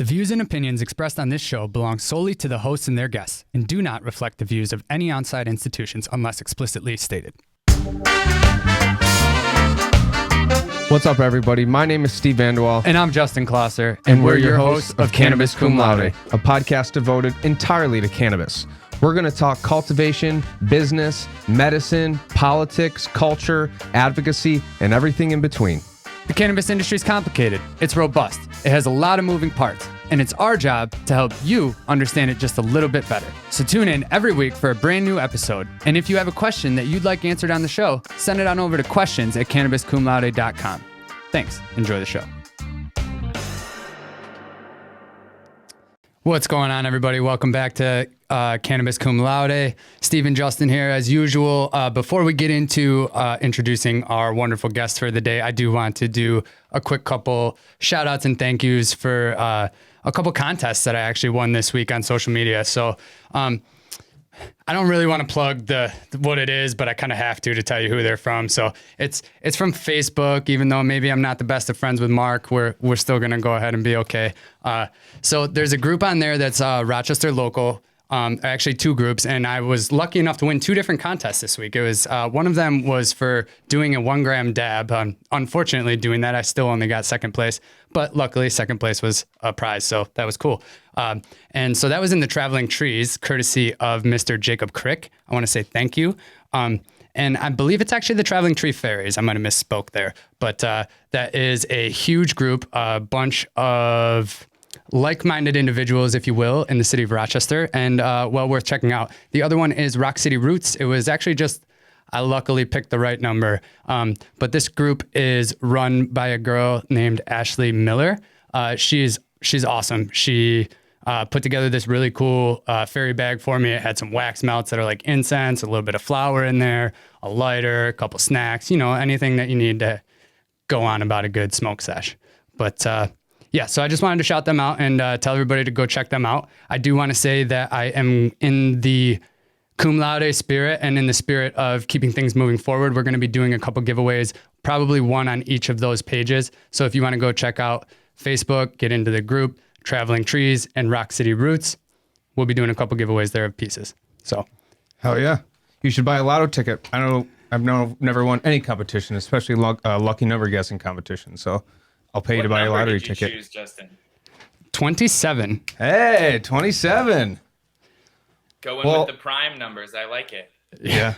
The views and opinions expressed on this show belong solely to the hosts and their guests and do not reflect the views of any on-site institutions unless explicitly stated. What's up, everybody? My name is Steve Vanderwall. And I'm Justin Klosser. And we're your hosts of Cannabis Cum Laude, a podcast devoted entirely to cannabis. We're going to talk cultivation, business, medicine, politics, culture, advocacy, and everything in between. The cannabis industry is complicated. It's robust. It has a lot of moving parts. And it's our job to help you understand it just a little bit better. So tune in every week for a brand new episode. And if you have a question that you'd like answered on the show, send it on over to questions@cannabiscumlaude.com. Thanks. Enjoy the show. What's going on, everybody? Welcome back to Cannabis Cum Laude. Steve and Justin here as usual. Before we get into introducing our wonderful guest for the day, I do want to do a quick couple shout outs and thank yous for a couple contests that I actually won this week on social media. So I don't really want to plug what it is, but I kind of have to tell you who they're from. So it's from Facebook. Even though maybe I'm not the best of friends with Mark, we're still going to go ahead and be okay. So there's a group on there that's Rochester local. Actually two groups, and I was lucky enough to win two different contests this week. It was one of them was for doing a 1 gram dab. Unfortunately, doing that, I still only got second place, but luckily second place was a prize, so that was cool. And so that was in the Traveling Trees, courtesy of Mr. Jacob Crick. I want to say thank you. And I believe it's actually the Traveling Tree Fairies. I might have misspoke there, but that is a huge group, a bunch of like-minded individuals, if you will, in the city of Rochester, and well worth checking out. The other one is Rock City Roots. It was actually just, I luckily picked the right number, but this group is run by a girl named Ashley Miller. She's awesome. She put together this really cool fairy bag for me. It had some wax melts that are like incense, a little bit of flour in there, a lighter, a couple snacks, anything that you need to go on about a good smoke sesh. But yeah, so I just wanted to shout them out and tell everybody to go check them out. I do want to say that I am in the cum laude spirit and in the spirit of keeping things moving forward. We're going to be doing a couple giveaways, probably one on each of those pages. So if you want to go check out Facebook, get into the group, Traveling Trees and Rock City Roots, we'll be doing a couple giveaways there of pieces. So, hell yeah. You should buy a lotto ticket. I've never won any competition, especially lucky number guessing competition. So I'll pay you to buy a lottery ticket. What number did you choose, Justin? 27. Hey, 27. Going with the prime numbers. I like it. Yeah.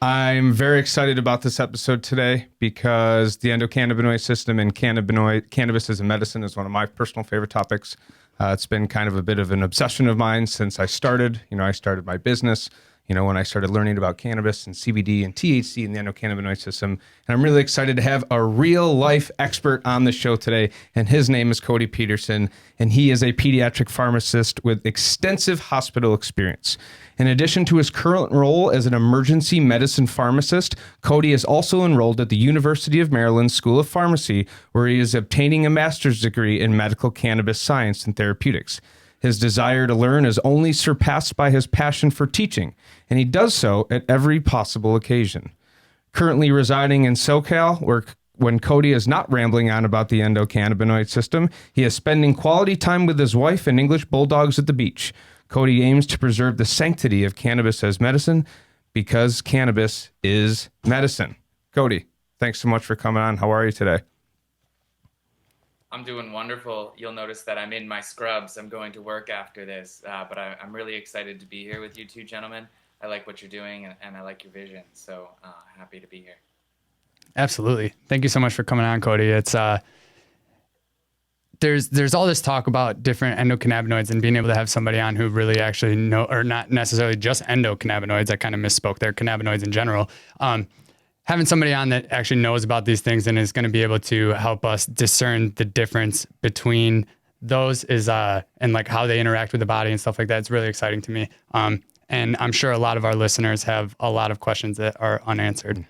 I'm very excited about this episode today because the endocannabinoid system and cannabis as a medicine is one of my personal favorite topics. It's been kind of a bit of an obsession of mine since I started. I started my business, when I started learning about cannabis and CBD and THC and the endocannabinoid system. And I'm really excited to have a real life expert on the show today. And his name is Codi Peterson. And he is a pediatric pharmacist with extensive hospital experience. In addition to his current role as an emergency medicine pharmacist, Codi is also enrolled at the University of Maryland School of Pharmacy, where he is obtaining a master's degree in medical cannabis science and therapeutics. His desire to learn is only surpassed by his passion for teaching, and he does so at every possible occasion. Currently residing in SoCal, where when Codi is not rambling on about the endocannabinoid system, he is spending quality time with his wife and English bulldogs at the beach. Codi aims to preserve the sanctity of cannabis as medicine because cannabis is medicine. Codi, thanks so much for coming on. How are you today? I'm doing wonderful. You'll notice that I'm in my scrubs. I'm going to work after this, but I'm really excited to be here with you two gentlemen. I like what you're doing, and I like your vision, so happy to be here. Absolutely. Thank you so much for coming on, Codi. It's there's all this talk about different endocannabinoids and being able to have somebody on who really actually know, or not necessarily just endocannabinoids. I kind of misspoke there, cannabinoids in general. Having somebody on that actually knows about these things and is going to be able to help us discern the difference between those is and like how they interact with the body and stuff like that. It's really exciting to me. And I'm sure a lot of our listeners have a lot of questions that are unanswered.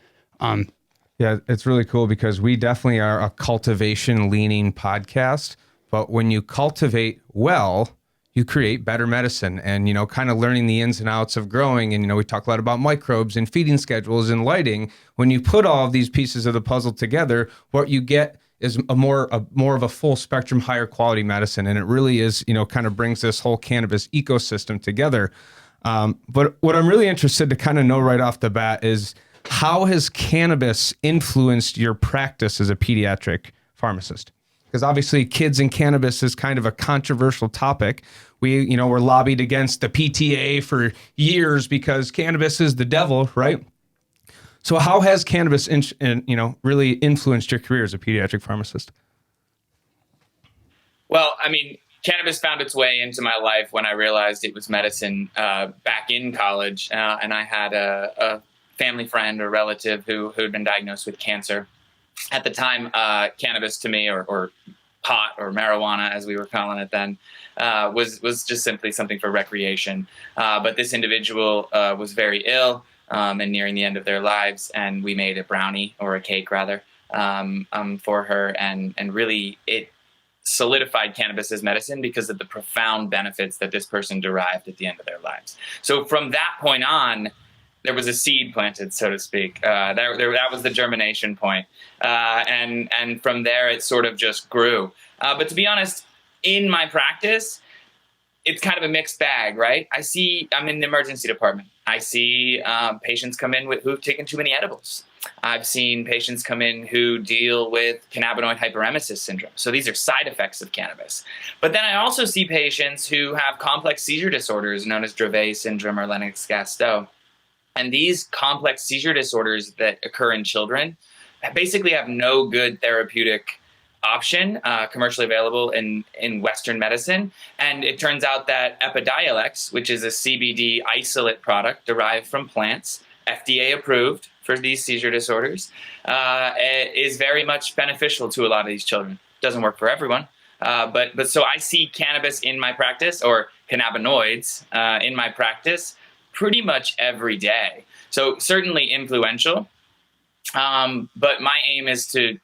Yeah, it's really cool because we definitely are a cultivation leaning podcast, but when you cultivate well, you create better medicine and, kind of learning the ins and outs of growing. And, we talk a lot about microbes and feeding schedules and lighting. When you put all of these pieces of the puzzle together, what you get is a more of a full spectrum, higher quality medicine. And it really is, kind of brings this whole cannabis ecosystem together. But what I'm really interested to kind of know right off the bat is, how has cannabis influenced your practice as a pediatric pharmacist? Because obviously kids and cannabis is kind of a controversial topic. We're lobbied against the PTA for years because cannabis is the devil, right? So how has cannabis, really influenced your career as a pediatric pharmacist? Well, I mean, cannabis found its way into my life when I realized it was medicine back in college. And I had a family friend or relative who had been diagnosed with cancer. At the time, cannabis to me, or pot or marijuana, as we were calling it then, was just simply something for recreation. But this individual was very ill and nearing the end of their lives, and we made a brownie, or a cake rather, for her, and really it solidified cannabis as medicine because of the profound benefits that this person derived at the end of their lives. So from that point on, there was a seed planted, so to speak. That was the germination point. And from there, it sort of just grew. But to be honest, in my practice, it's kind of a mixed bag, right? I'm in the emergency department. I see patients come in who've taken too many edibles. I've seen patients come in who deal with cannabinoid hyperemesis syndrome. So these are side effects of cannabis. But then I also see patients who have complex seizure disorders known as Dravet syndrome or Lennox-Gastaut. And these complex seizure disorders that occur in children basically have no good therapeutic option commercially available in Western medicine. And it turns out that Epidiolex, which is a CBD isolate product derived from plants, FDA approved for these seizure disorders, is very much beneficial to a lot of these children. Doesn't work for everyone. But so I see cannabis in my practice, or cannabinoids in my practice, pretty much every day. So certainly influential. But my aim is to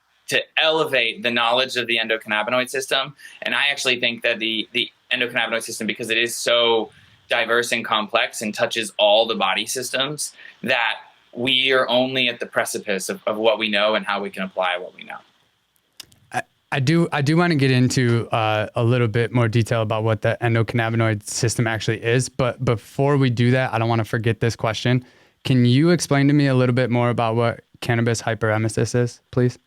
elevate the knowledge of the endocannabinoid system. And I actually think that the endocannabinoid system, because it is so diverse and complex and touches all the body systems, that we are only at the precipice of what we know and how we can apply what we know. I do want to get into a little bit more detail about what the endocannabinoid system actually is. But before we do that, I don't want to forget this question. Can you explain to me a little bit more about what cannabis hyperemesis is, please?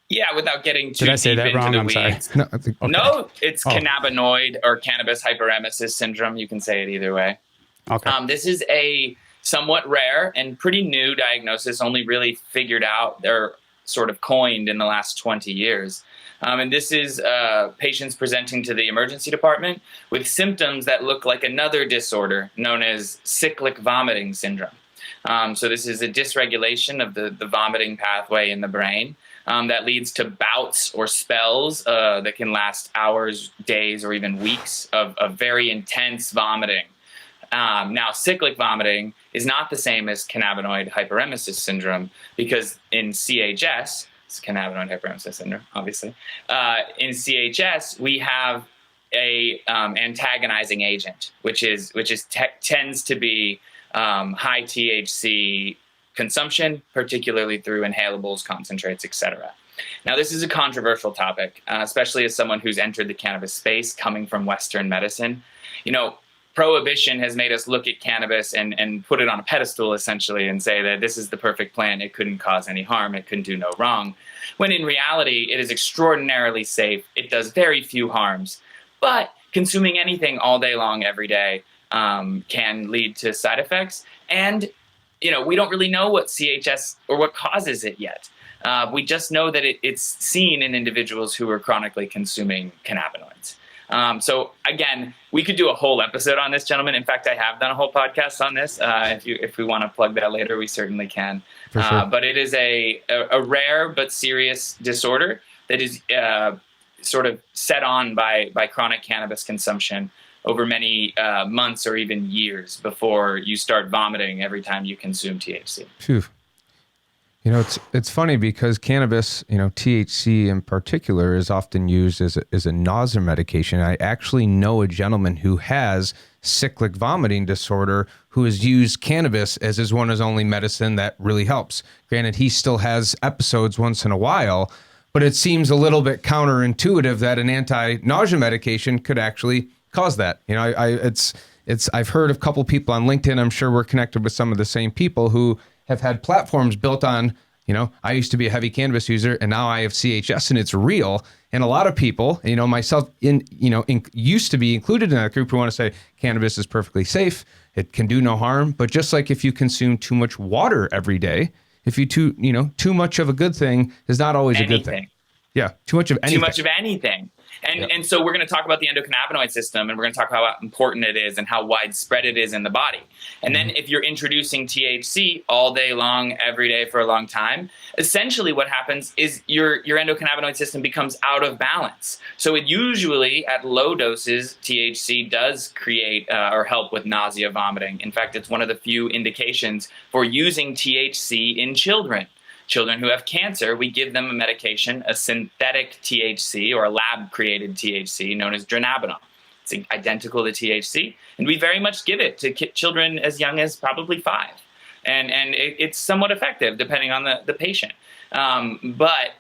Yeah, without getting too Did I say deep that into wrong? the I'm sorry. weeds. No, I think, okay. No, it's cannabinoid or cannabis hyperemesis syndrome. You can say it either way. Okay. This is a somewhat rare and pretty new diagnosis, only really figured out or sort of coined in the last 20 years. And this is patients presenting to the emergency department with symptoms that look like another disorder known as cyclic vomiting syndrome. So this is a dysregulation of the vomiting pathway in the brain that leads to bouts or spells that can last hours, days, or even weeks of very intense vomiting. Now, cyclic vomiting is not the same as cannabinoid hyperemesis syndrome, because in CHS, it's cannabinoid hyperemesis syndrome, obviously. In CHS, we have a antagonizing agent, which tends to be high THC consumption, particularly through inhalables, concentrates, etc. Now, this is a controversial topic, especially as someone who's entered the cannabis space coming from Western medicine. Prohibition has made us look at cannabis and put it on a pedestal, essentially, and say that this is the perfect plant. It couldn't cause any harm. It couldn't do no wrong. When in reality, it is extraordinarily safe. It does very few harms. But consuming anything all day long, every day, can lead to side effects. And, we don't really know what CHS or what causes it yet. We just know that it's seen in individuals who are chronically consuming cannabinoids. So again, we could do a whole episode on this, gentlemen. In fact, I have done a whole podcast on this. If we want to plug that later, we certainly can. For sure. But it is a rare but serious disorder that is sort of set on by chronic cannabis consumption over many months or even years before you start vomiting every time you consume THC. Phew. It's funny because cannabis, THC in particular, is often used as a nausea medication. I actually know a gentleman who has cyclic vomiting disorder who has used cannabis as his one and only medicine that really helps. Granted, he still has episodes once in a while, but it seems a little bit counterintuitive that an anti-nausea medication could actually cause that. You know, I've heard of a couple people on LinkedIn. I'm sure we're connected with some of the same people who have had platforms built on, you know, I used to be a heavy cannabis user and now I have CHS and it's real. And a lot of people, you know, myself used to be included in that group who want to say cannabis is perfectly safe. It can do no harm. But just like if you consume too much water every day, if you too much of a good thing is not always a good thing. Yeah, too much of anything. Too much of anything. And so we're going to talk about the endocannabinoid system, and we're going to talk about how important it is and how widespread it is in the body. And then if you're introducing THC all day long, every day for a long time, essentially what happens is your endocannabinoid system becomes out of balance. So it usually, at low doses, THC does create or help with nausea, vomiting. In fact, it's one of the few indications for using THC in children. Children who have cancer, we give them a medication, a synthetic THC or a lab-created THC known as dronabinol. It's identical to THC, and we very much give it to children as young as probably 5. And it's somewhat effective depending on the patient. But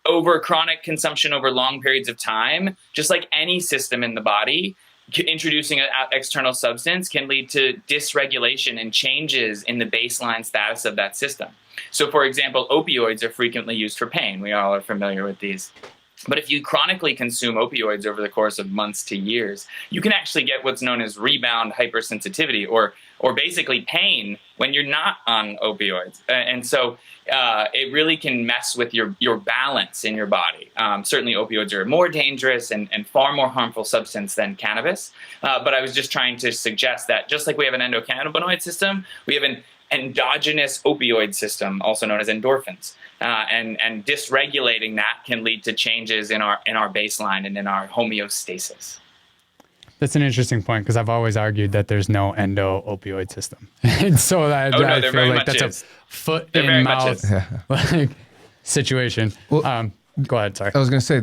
over chronic consumption over long periods of time, just like any system in the body, introducing an external substance can lead to dysregulation and changes in the baseline status of that system. So, for example, opioids are frequently used for pain. We all are familiar with these. But if you chronically consume opioids over the course of months to years, you can actually get what's known as rebound hypersensitivity, or basically pain when you're not on opioids. And so it really can mess with your balance in your body. Certainly opioids are a more dangerous and far more harmful substance than cannabis. But I was just trying to suggest that just like we have an endocannabinoid system, we have an endogenous opioid system, also known as endorphins. And dysregulating that can lead to changes in our baseline and in our homeostasis. That's an interesting point because I've always argued that there's no endo-opioid system. And so I feel like that's a foot in mouth like situation. Well, go ahead, sorry. I was going to say,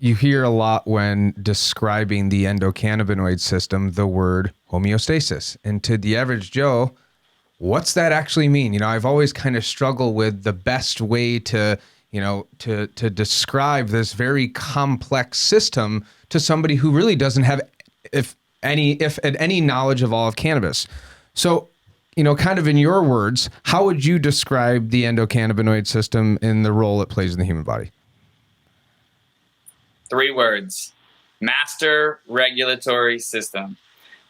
you hear a lot when describing the endocannabinoid system, the word homeostasis. And to the average Joe, what's that actually mean? You know, I've always kind of struggled with the best way to describe this very complex system to somebody who really doesn't have if any knowledge of all of cannabis. So, you know, kind of in your words, how would you describe the endocannabinoid system in the role it plays in the human body? 3 words: master regulatory system.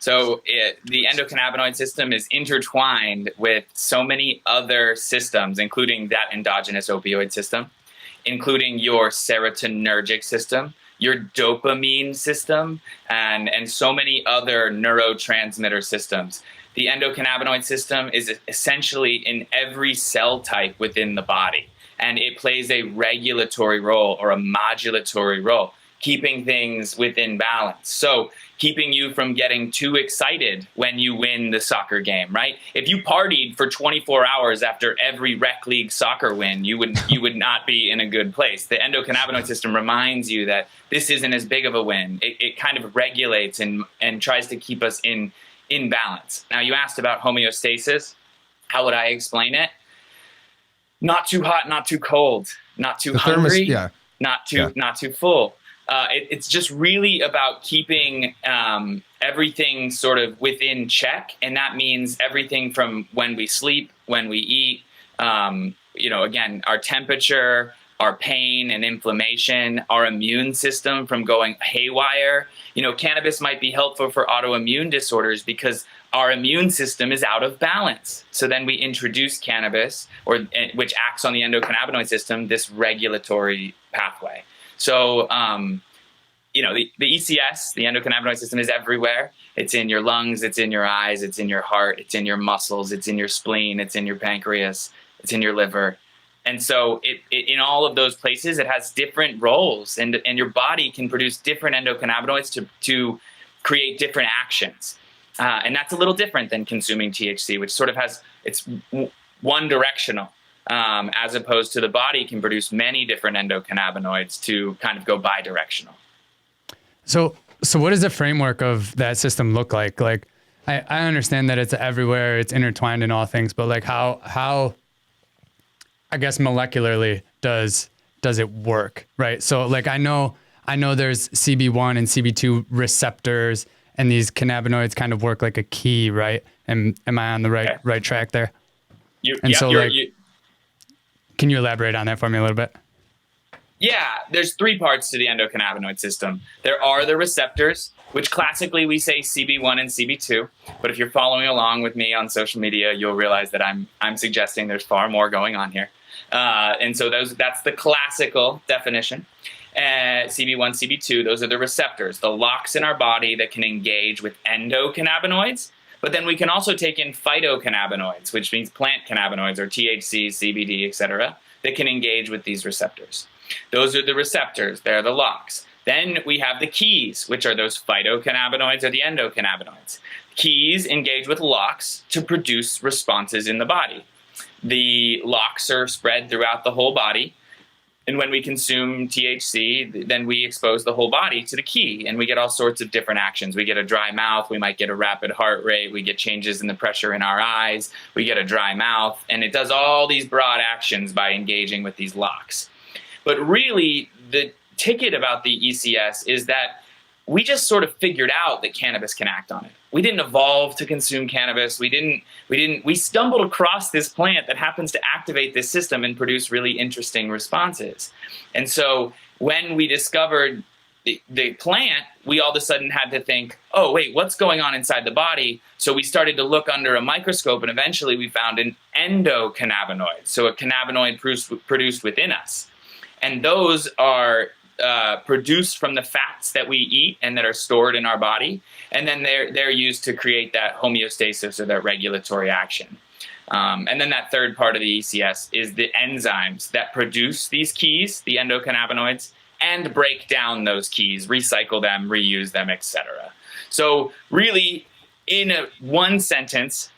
So the endocannabinoid system is intertwined with so many other systems, including that endogenous opioid system, including your serotonergic system, your dopamine system, and so many other neurotransmitter systems. The endocannabinoid system is essentially in every cell type within the body, and it plays a regulatory role or a modulatory role, keeping things within balance. So keeping you from getting too excited when you win the soccer game, right? If you partied for 24 hours after every rec league soccer win, you would not be in a good place. The endocannabinoid system reminds you that this isn't as big of a win. It kind of regulates and tries to keep us in balance. Now, you asked about homeostasis. How would I explain it? Not too hot, not too cold, not too hungry, not too full. It's just really about keeping everything sort of within check, and that means everything from when we sleep, when we eat, again, our temperature, our pain and inflammation, our immune system from going haywire. You know, cannabis might be helpful for autoimmune disorders because our immune system is out of balance. So then we introduce cannabis, which acts on the endocannabinoid system, this regulatory pathway. So, the ECS, the endocannabinoid system, is everywhere. It's in your lungs, it's in your eyes, it's in your heart, it's in your muscles, it's in your spleen, it's in your pancreas, it's in your liver. And so in all of those places, it has different roles, and your body can produce different endocannabinoids to create different actions. And that's a little different than consuming THC, which sort of it's one directional. As opposed to the body can produce many different endocannabinoids to kind of go bi-directional. So So what does the framework of that system look like? Like, I understand that it's everywhere, it's intertwined in all things, but like how I guess molecularly does it work, right? So like I know there's CB1 and CB2 receptors, and these cannabinoids kind of work like a key, right? And am I on the right track there? Can you elaborate on that for me a little bit? Yeah, there's three parts to the endocannabinoid system. There are the receptors, which classically we say CB1 and CB2. But if you're following along with me on social media, you'll realize that I'm suggesting there's far more going on here. And so that's the classical definition. CB1, CB2, those are the receptors, the locks in our body that can engage with endocannabinoids. But then we can also take in phytocannabinoids, which means plant cannabinoids or THC, CBD, etc., that can engage with these receptors. Those are the receptors. They're the locks. Then we have the keys, which are those phytocannabinoids or the endocannabinoids. Keys engage with locks to produce responses in the body. The locks are spread throughout the whole body. And when we consume THC, then we expose the whole body to the key, and we get all sorts of different actions. We get a dry mouth. We might get a rapid heart rate. We get changes in the pressure in our eyes. We get a dry mouth. And it does all these broad actions by engaging with these locks. But really, the ticket about the ECS is that we just sort of figured out that cannabis can act on it. We didn't evolve to consume cannabis. We stumbled across this plant that happens to activate this system and produce really interesting responses. And so when we discovered the plant, we all of a sudden had to think, oh, wait, what's going on inside the body? So we started to look under a microscope, and eventually we found an endocannabinoid, so a cannabinoid produced within us. And those are produced from the fats that we eat and that are stored in our body, and then they're used to create that homeostasis or that regulatory action. And then that third part of the ECS is the enzymes that produce these keys, the endocannabinoids, and break down those keys, recycle them, reuse them, etc. So really, in one sentence,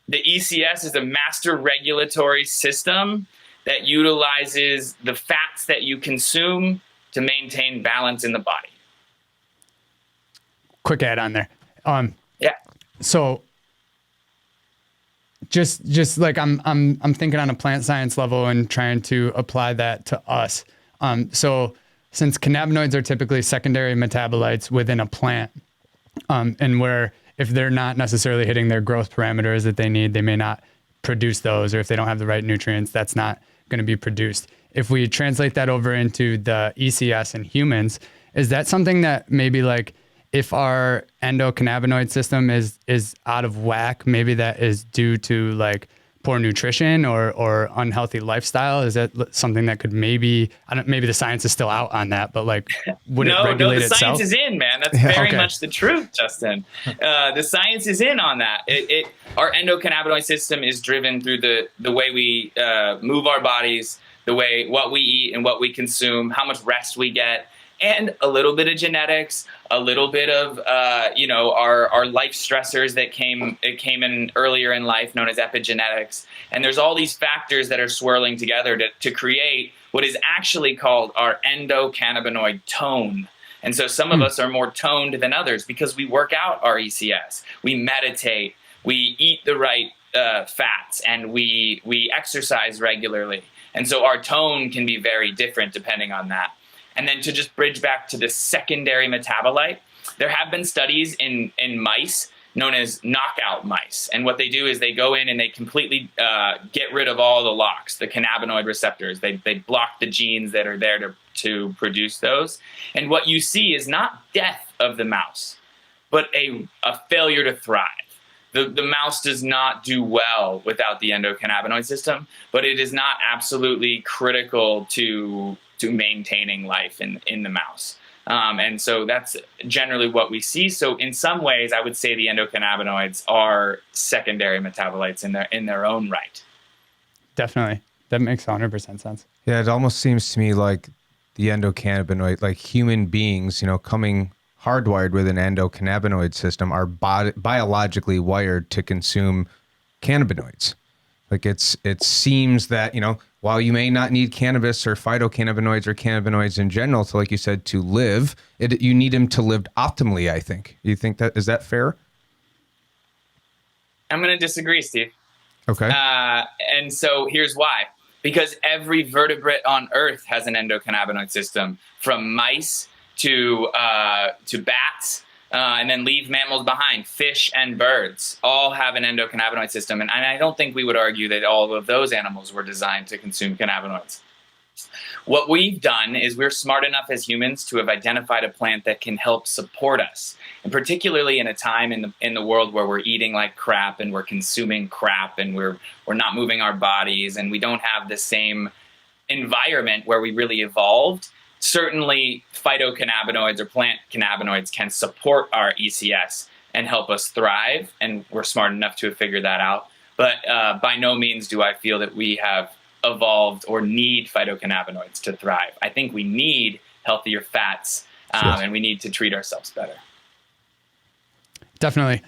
the ECS is a master regulatory system that utilizes the fats that you consume to maintain balance in the body. Quick add on there. Yeah. So just like I'm thinking on a plant science level and trying to apply that to us. So since cannabinoids are typically secondary metabolites within a plant, and where if they're not necessarily hitting their growth parameters that they need, they may not produce those, or if they don't have the right nutrients, that's not going to be produced. If we translate that over into the ECS in humans, is that something that maybe like if our endocannabinoid system is out of whack, maybe that is due to like poor nutrition or unhealthy lifestyle? Is that something that could maybe the science is still out on that, but like would it regulate itself? No, the science is in, man. That's very much the truth, Justin. The science is in on that. Our endocannabinoid system is driven through the way we move our bodies, what we eat and what we consume, how much rest we get, and a little bit of genetics, a little bit of our life stressors that came in earlier in life, known as epigenetics. And there's all these factors that are swirling together to create what is actually called our endocannabinoid tone. And so some of us are more toned than others because we work out our ECS, we meditate, we eat the right fats, and we exercise regularly. And so our tone can be very different depending on that. And then to just bridge back to the secondary metabolite, there have been studies in mice known as knockout mice. And what they do is they go in and they completely get rid of all the locks, the cannabinoid receptors. They block the genes that are there to produce those. And what you see is not death of the mouse, but a failure to thrive. The mouse does not do well without the endocannabinoid system, but it is not absolutely critical to maintaining life in the mouse. And so that's generally what we see. So in some ways, I would say the endocannabinoids are secondary metabolites in their own right. Definitely. That makes 100% sense. Yeah, it almost seems to me like the endocannabinoid, like human beings, coming hardwired with an endocannabinoid system, are biologically wired to consume cannabinoids. Like it seems that, while you may not need cannabis or phytocannabinoids or cannabinoids in general to, like you said, to live, you need them to live optimally, I think. You think is that fair? I'm going to disagree, Steve. Okay. And so here's why. Because every vertebrate on Earth has an endocannabinoid system, from mice to bats, and then leave mammals behind. Fish and birds all have an endocannabinoid system. And I don't think we would argue that all of those animals were designed to consume cannabinoids. What we've done is we're smart enough as humans to have identified a plant that can help support us. And particularly in a time in the world where we're eating like crap and we're consuming crap and we're not moving our bodies and we don't have the same environment where we really evolved. Certainly, phytocannabinoids or plant cannabinoids can support our ECS and help us thrive, and we're smart enough to have figured that out. But by no means do I feel that we have evolved or need phytocannabinoids to thrive. I think we need healthier fats, and we need to treat ourselves better. Definitely.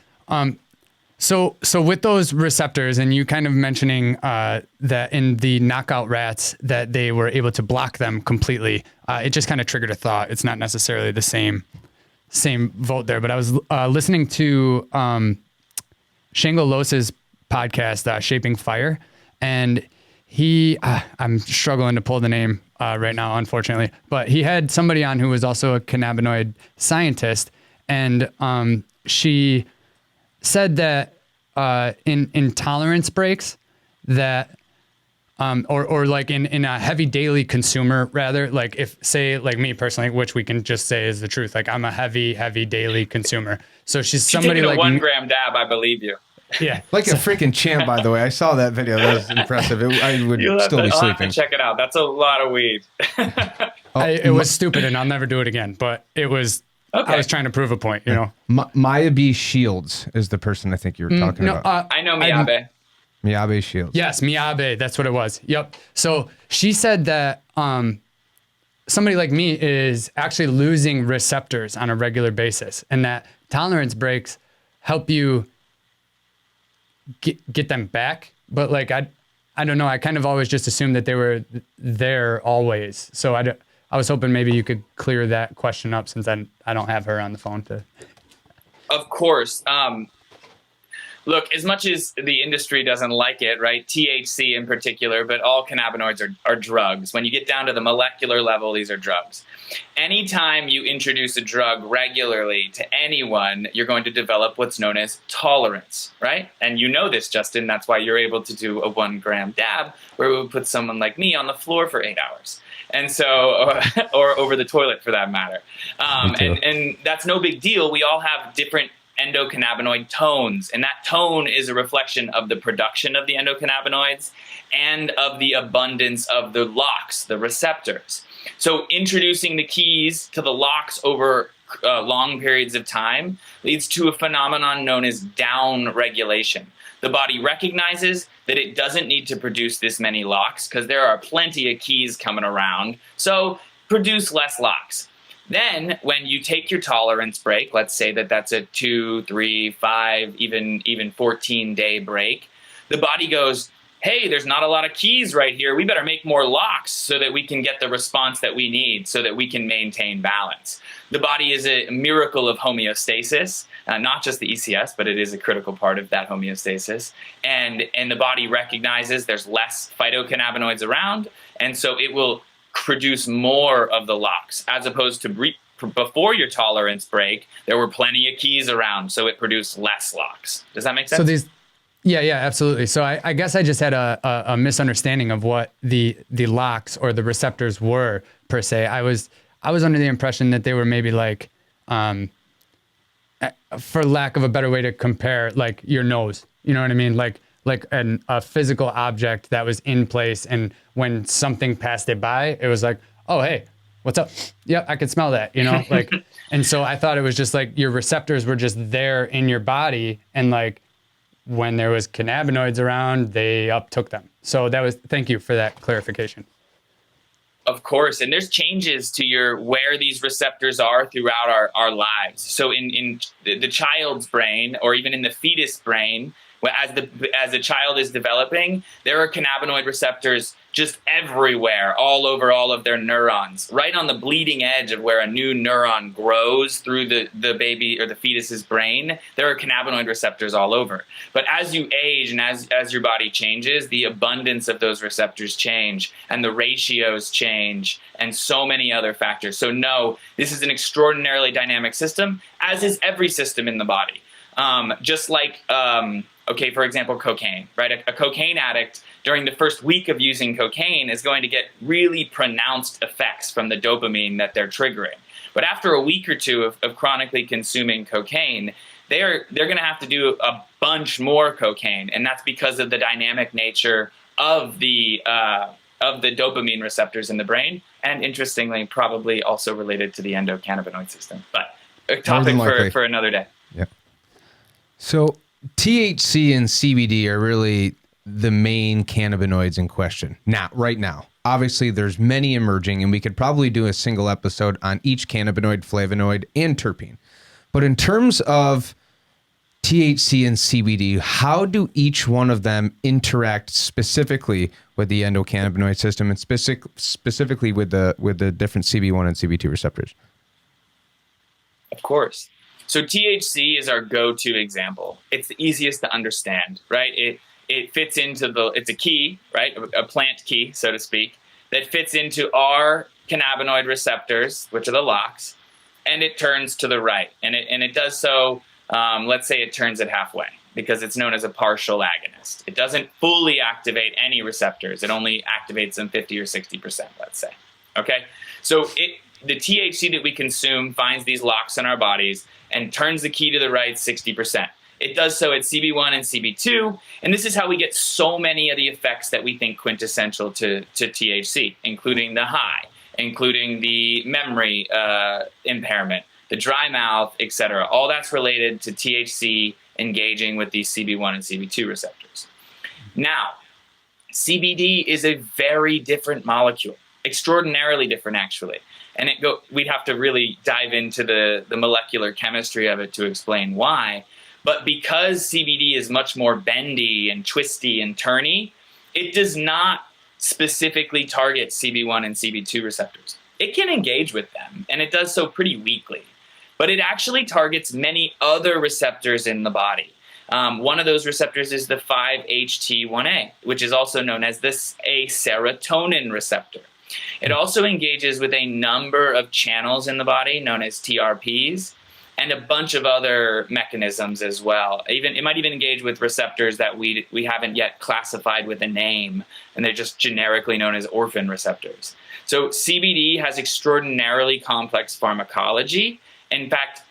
So with those receptors, and you kind of mentioning that in the knockout rats that they were able to block them completely, it just kind of triggered a thought. It's not necessarily the same vote there, but I was listening to Shango Los's podcast, Shaping Fire, and I'm struggling to pull the name right now, unfortunately, but he had somebody on who was also a cannabinoid scientist, and she said that in tolerance breaks that or like in a heavy daily consumer, rather, like if, say, like me personally, which we can just say is the truth, like I'm a heavy daily consumer. So she's somebody taking like a 1 gram dab, I believe you. Yeah, like a freaking champ, by the way. I saw that video. That was impressive. I would still be I'll sleeping. have to check it out. That's a lot of weed. It was stupid, and I'll never do it again. But it was. Okay. I was trying to prove a point, you know. Maya B. Shields is the person I think you were talking about. I know Miyabe. Miyabe Shields. Yes, Miyabe. That's what it was. Yep. So she said that somebody like me is actually losing receptors on a regular basis, and that tolerance breaks help you get them back. But like I don't know. I kind of always just assumed that they were there always. So I was hoping maybe you could clear that question up, since I don't have her on the phone to. Of course. Look, as much as the industry doesn't like it, right? THC in particular, but all cannabinoids are drugs. When you get down to the molecular level, these are drugs. Anytime you introduce a drug regularly to anyone, you're going to develop what's known as tolerance, right? And you know this, Justin. That's why you're able to do a 1 gram dab, where it would put someone like me on the floor for 8 hours. And so, or over the toilet for that matter. And that's no big deal. We all have different endocannabinoid tones, and that tone is a reflection of the production of the endocannabinoids and of the abundance of the locks, the receptors. So introducing the keys to the locks over long periods of time leads to a phenomenon known as down regulation. The body recognizes that it doesn't need to produce this many locks because there are plenty of keys coming around, so produce less locks. Then when you take your tolerance break, let's say that that's a 2, 3, 5, even 14-day break, the body goes, hey, there's not a lot of keys right here. We better make more locks so that we can get the response that we need so that we can maintain balance. The body is a miracle of homeostasis, not just the ECS, but it is a critical part of that homeostasis. And the body recognizes there's less phytocannabinoids around, and so it will produce more of the locks, as opposed to before your tolerance break, there were plenty of keys around, so it produced less locks. Does that make sense? So yeah, absolutely. So I guess I just had a misunderstanding of what the locks or the receptors were per se. I was under the impression that they were maybe like, for lack of a better way to compare, like your nose. You know what I mean? Like a physical object that was in place, and when something passed it by, it was like, oh, hey, what's up? Yep, I could smell that, you know? Like, and so I thought it was just like your receptors were just there in your body, and like when there was cannabinoids around, they uptook them. So thank you for that clarification. Of course, and there's changes to where these receptors are throughout our lives. So in the child's brain, or even in the fetus brain, as the child is developing, there are cannabinoid receptors just everywhere, all over all of their neurons, right on the bleeding edge of where a new neuron grows through the baby or the fetus's brain. There are cannabinoid receptors all over. But as you age and as your body changes, the abundance of those receptors change and the ratios change and so many other factors. So no, this is an extraordinarily dynamic system, as is every system in the body. Just like, okay, for example, cocaine, right? A cocaine addict during the first week of using cocaine is going to get really pronounced effects from the dopamine that they're triggering. But after a week or two of chronically consuming cocaine, they're going to have to do a bunch more cocaine, and that's because of the dynamic nature of the dopamine receptors in the brain, and interestingly, probably also related to the endocannabinoid system. But a topic for another day. Yeah. So THC and CBD are really the main cannabinoids in question right now. Obviously, there's many emerging, and we could probably do a single episode on each cannabinoid, flavonoid, and terpene. But in terms of THC and CBD, how do each one of them interact specifically with the endocannabinoid system and specifically with the different CB1 and CB2 receptors? Of course. So THC is our go-to example. It's the easiest to understand, right? It fits into it's a key, right? A plant key, so to speak, that fits into our cannabinoid receptors, which are the locks, and it turns to the right. And it does so, let's say it turns it halfway, because it's known as a partial agonist. It doesn't fully activate any receptors. It only activates them 50 or 60%, let's say. Okay? So the THC that we consume finds these locks in our bodies and turns the key to the right 60%. It does so at CB1 and CB2, and this is how we get so many of the effects that we think quintessential to THC, including the high, including the memory impairment, the dry mouth, etc. All that's related to THC engaging with these CB1 and CB2 receptors. Now, CBD is a very different molecule, extraordinarily different actually. And we'd have to really dive into the molecular chemistry of it to explain why. But because CBD is much more bendy and twisty and turny, it does not specifically target CB1 and CB2 receptors. It can engage with them, and it does so pretty weakly. But it actually targets many other receptors in the body. One of those receptors is the 5-HT1A, which is also known as a serotonin receptor. It also engages with a number of channels in the body known as TRPs and a bunch of other mechanisms as well. It might even engage with receptors that we haven't yet classified with a name, and they're just generically known as orphan receptors. So CBD has extraordinarily complex pharmacology. In fact,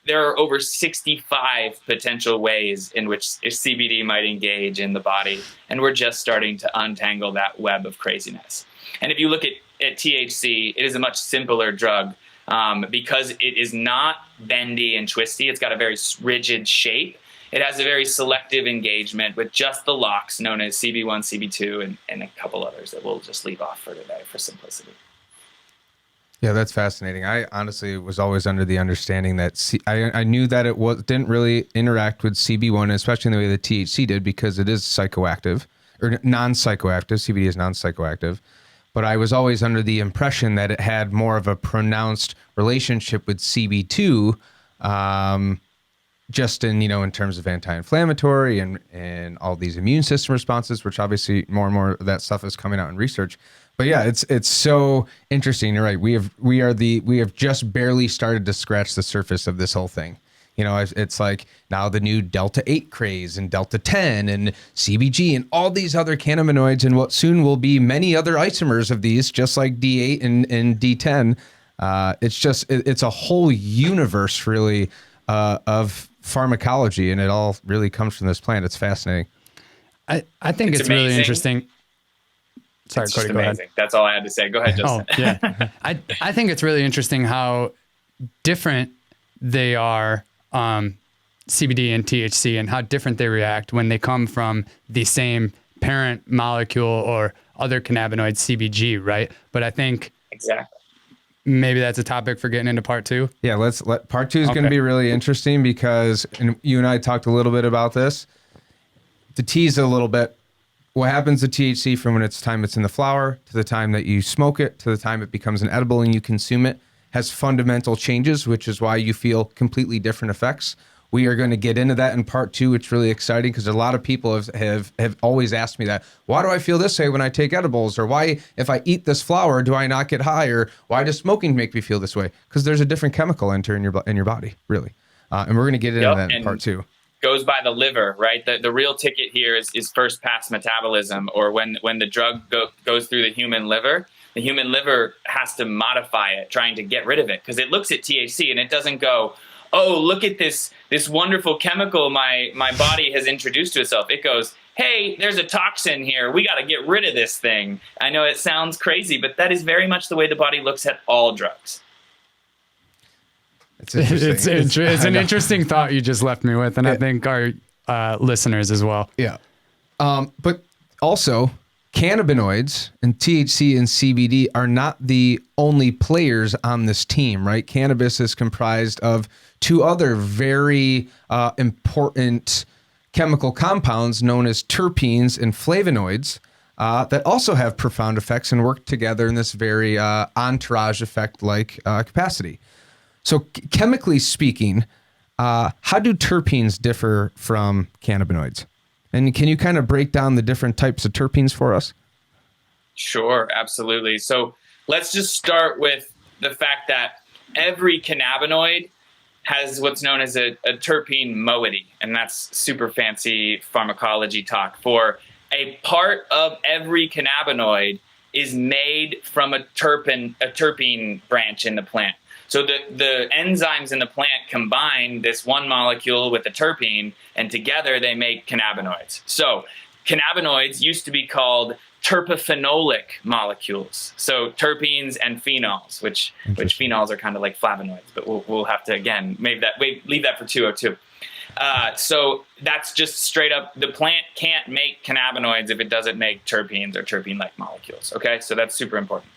there are over 65 potential ways in which CBD might engage in the body, and we're just starting to untangle that web of craziness. And if you look at THC, it is a much simpler drug because it is not bendy and twisty. It's got a very rigid shape. It has a very selective engagement with just the locks known as CB1, CB2, and a couple others that we'll just leave off for today for simplicity. Yeah, that's fascinating. I honestly was always under the understanding that I knew that it didn't really interact with CB1, especially in the way that THC did, because it is psychoactive or non-psychoactive. CBD is non-psychoactive. But I was always under the impression that it had more of a pronounced relationship with CB2, just in terms of anti-inflammatory and all these immune system responses, which obviously more and more of that stuff is coming out in research. But yeah, it's so interesting. You're right. We have just barely started to scratch the surface of this whole thing. It's like now the new Delta 8 craze and Delta 10 and CBG and all these other cannabinoids and what soon will be many other isomers of these, just like D8 and D10. It's a whole universe really of pharmacology, and it all really comes from this plant. It's fascinating. I think it's really interesting. Sorry, it's Cody, just go amazing. ahead. That's all I had to say. Go ahead, Justin. Oh, yeah. I think it's really interesting how different they are, CBD and THC, and how different they react when they come from the same parent molecule or other cannabinoid, CBG, right? But I think exactly maybe that's a topic for getting into part two. Yeah, part two is going to be really interesting because, and you and I talked a little bit about this. To tease a little bit, what happens to THC from when it's time it's in the flower to the time that you smoke it to the time it becomes an edible and you consume it has fundamental changes, which is why you feel completely different effects. We are going to get into that in part 2. It's really exciting because a lot of people have always asked me that. Why do I feel this way when I take edibles? Or why, if I eat this flower, do I not get high? Or why does smoking make me feel this way? Because there's a different chemical enter in your body, really. And we're going to get into that in part 2. Goes by the liver, right? The real ticket here is first pass metabolism, or when the drug goes through the human liver has to modify it, trying to get rid of it, because it looks at THC and it doesn't go, oh, look at this wonderful chemical my body has introduced to itself. It goes, hey, there's a toxin here. We got to get rid of this thing. I know it sounds crazy, but that is very much the way the body looks at all drugs. It's an interesting thought you just left me with, and I think our listeners as well. Yeah. But also, cannabinoids and THC and CBD are not the only players on this team, right? Cannabis is comprised of 2 other very important chemical compounds known as terpenes and flavonoids that also have profound effects and work together in this very entourage effect-like capacity. So chemically speaking, how do terpenes differ from cannabinoids? And can you kind of break down the different types of terpenes for us? Sure, absolutely. So let's just start with the fact that every cannabinoid has what's known as a terpene moiety, and that's super fancy pharmacology talk. For a part of every cannabinoid is made from a terpene branch in the plant. So the enzymes in the plant combine this one molecule with the terpene, and together they make cannabinoids. So cannabinoids used to be called terpephenolic molecules. So terpenes and phenols, which phenols are kind of like flavonoids, but we'll have to, again, leave that for 202. So that's just straight up, the plant can't make cannabinoids if it doesn't make terpenes or terpene-like molecules. Okay, so that's super important.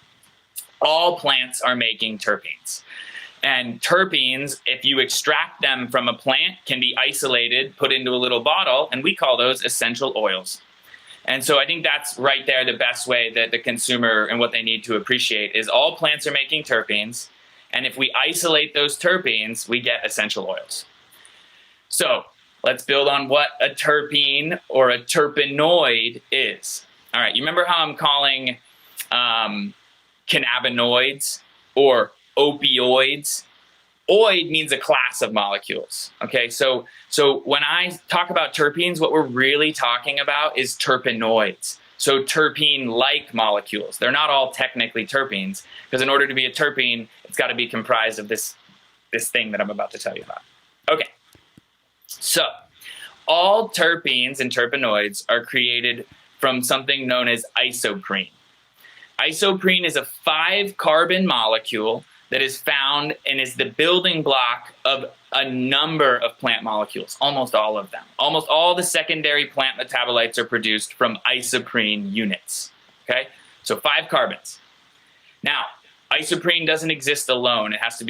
All plants are making terpenes. And terpenes, if you extract them from a plant, can be isolated, put into a little bottle, and we call those essential oils. And so I think that's right there the best way that the consumer and what they need to appreciate is all plants are making terpenes. And if we isolate those terpenes, we get essential oils. So let's build on what a terpene or a terpenoid is. All right, you remember how I'm calling cannabinoids or opioids? Oid means a class of molecules. Okay, so when I talk about terpenes, what we're really talking about is terpenoids. So terpene-like molecules. They're not all technically terpenes, because in order to be a terpene, it's got to be comprised of this thing that I'm about to tell you about. Okay, so all terpenes and terpenoids are created from something known as isoprene. Isoprene is a 5-carbon molecule that is found and is the building block of a number of plant molecules, almost all of them. Almost all the secondary plant metabolites are produced from isoprene units, okay? So 5 carbons. Now, isoprene doesn't exist alone. It has to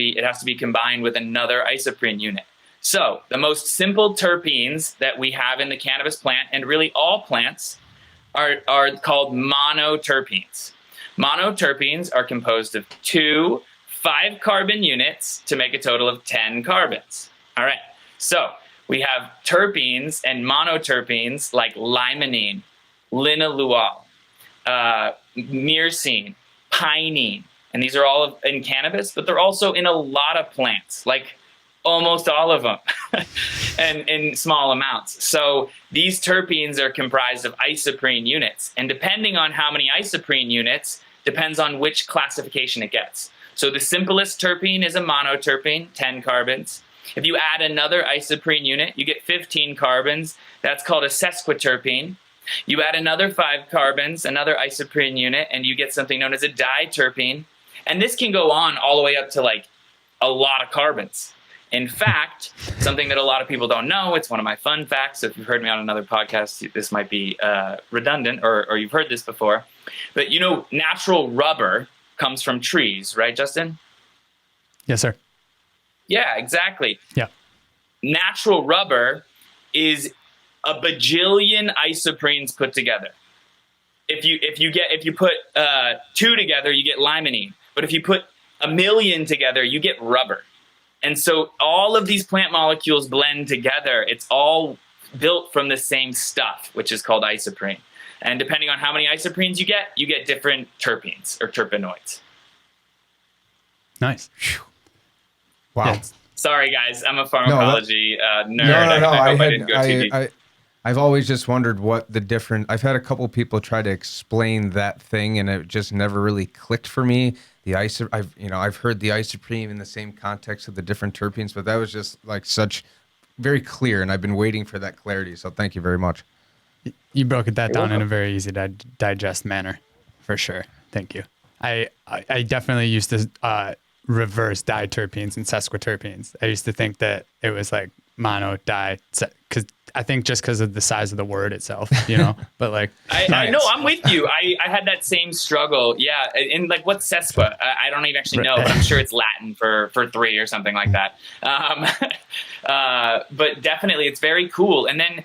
be combined with another isoprene unit. So the most simple terpenes that we have in the cannabis plant, and really all plants, are called monoterpenes. Monoterpenes are composed of 2 5-carbon units to make a total of 10 carbons. All right, so we have terpenes and monoterpenes like limonene, linalool, myrcene, pinene, and these are all in cannabis, but they're also in a lot of plants, like almost all of them, and in small amounts. So these terpenes are comprised of isoprene units, and depending on how many isoprene units, depends on which classification it gets. So the simplest terpene is a monoterpene, 10 carbons. If you add another isoprene unit, you get 15 carbons. That's called a sesquiterpene. You add another 5 carbons, another isoprene unit, and you get something known as a diterpene. And this can go on all the way up to like a lot of carbons. In fact, something that a lot of people don't know, it's one of my fun facts. So if you've heard me on another podcast, this might be redundant or you've heard this before. But you know, natural rubber comes from trees, right, Justin? Yes, sir. Yeah, exactly. Yeah. Natural rubber is a bajillion isoprenes put together. if you put 2 together, you get limonene. But if you put 1,000,000 together, you get rubber. And so all of these plant molecules blend together. It's all built from the same stuff, which is called isoprene. And depending on how many isoprenes you get different terpenes or terpenoids. Nice. Wow. Yeah. Sorry, guys. I'm a pharmacology nerd. No. I hope I didn't go too deep. I've always just wondered what the different. I've had a couple people try to explain that thing, and it just never really clicked for me. I've heard the isoprene in the same context of the different terpenes, but that was just like such very clear, and I've been waiting for that clarity. So thank you very much. You broke that down in a very easy to digest manner, for sure. Thank you. I definitely used to reverse diterpenes and sesquiterpenes. I used to think that it was like mono, di, because I think just because of the size of the word itself, but like. I know, I'm with you. I had that same struggle. Yeah. And like, what's sesqua? I don't even actually know, but I'm sure it's Latin for 3 or something like that. But definitely it's very cool. And then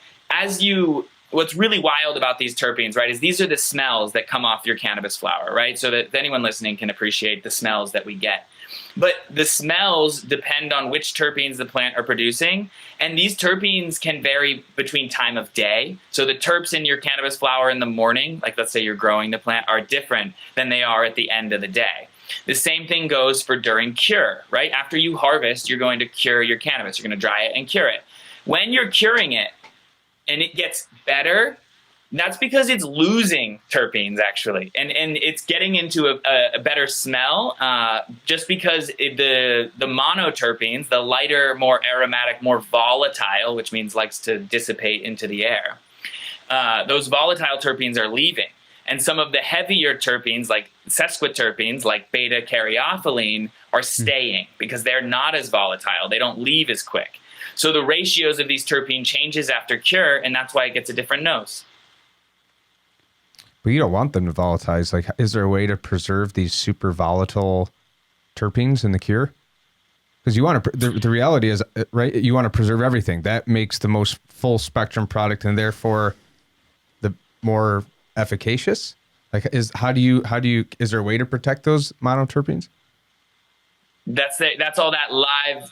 what's really wild about these terpenes, right, is these are the smells that come off your cannabis flower, right? So that anyone listening can appreciate the smells that we get. But the smells depend on which terpenes the plant are producing. And these terpenes can vary between time of day. So the terps in your cannabis flower in the morning, like let's say you're growing the plant, are different than they are at the end of the day. The same thing goes for during cure, right? After you harvest, you're going to cure your cannabis. You're going to dry it and cure it. When you're curing it and it gets better, that's because it's losing terpenes, actually, and it's getting into a better smell just because the monoterpenes, the lighter, more aromatic, more volatile, which means likes to dissipate into the air, those volatile terpenes are leaving. And some of the heavier terpenes, like sesquiterpenes, like beta-caryophyllene, are staying because they're not as volatile. They don't leave as quick. So the ratios of these terpene changes after cure, and that's why it gets a different nose. But you don't want them to volatilize. Like, is there a way to preserve these super volatile terpenes in the cure? Because you want to. The reality is, right? You want to preserve everything. That makes the most full spectrum product, and therefore, the more efficacious. Like, is there a way to protect those monoterpenes? That's all that live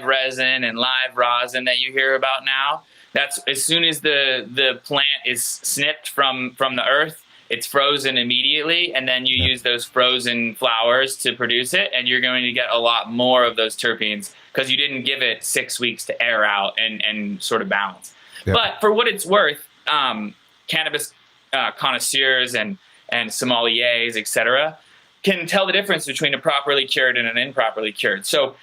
resin and live rosin that you hear about now. That's as soon as the plant is snipped from the earth, it's frozen immediately, and then you use those frozen flowers to produce it, and you're going to get a lot more of those terpenes because you didn't give it 6 weeks to air out and sort of balance. Yep. But for what it's worth, cannabis connoisseurs and sommeliers, etc., can tell the difference between a properly cured and an improperly cured. So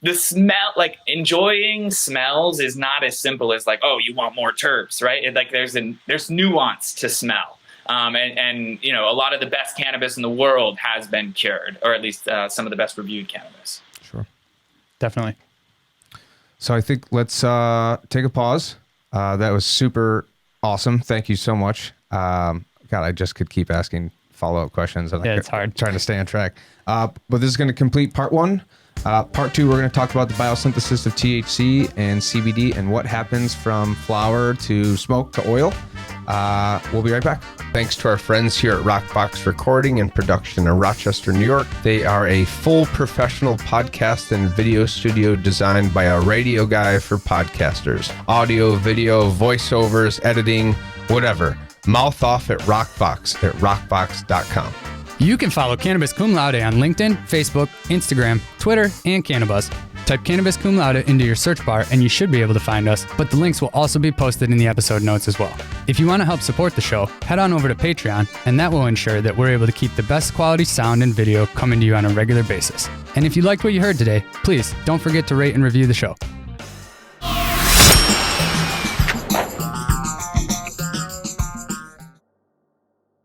the smell, like enjoying smells, is not as simple as like, oh, you want more terps, right? There's nuance to smell, and a lot of the best cannabis in the world has been cured, or at least some of the best reviewed cannabis. Sure, definitely. So I think let's take a pause. That was super awesome. Thank you so much. God, I just could keep asking follow-up questions. And it's hard trying to stay on track. But this is going to complete part 1. Part 2, we're going to talk about the biosynthesis of THC and CBD and what happens from flower to smoke to oil. We'll be right back. Thanks to our friends here at Rockbox Recording and Production in Rochester, New York. They are a full professional podcast and video studio designed by a radio guy for podcasters. Audio, video, voiceovers, editing, whatever. Mouth off at Rockbox at rockbox.com. You can follow Cannabis Cum Laude on LinkedIn, Facebook, Instagram, Twitter, and Cannabuzz. Type Cannabis Cum Laude into your search bar and you should be able to find us, but the links will also be posted in the episode notes as well. If you want to help support the show, head on over to Patreon, and that will ensure that we're able to keep the best quality sound and video coming to you on a regular basis. And if you liked what you heard today, please don't forget to rate and review the show.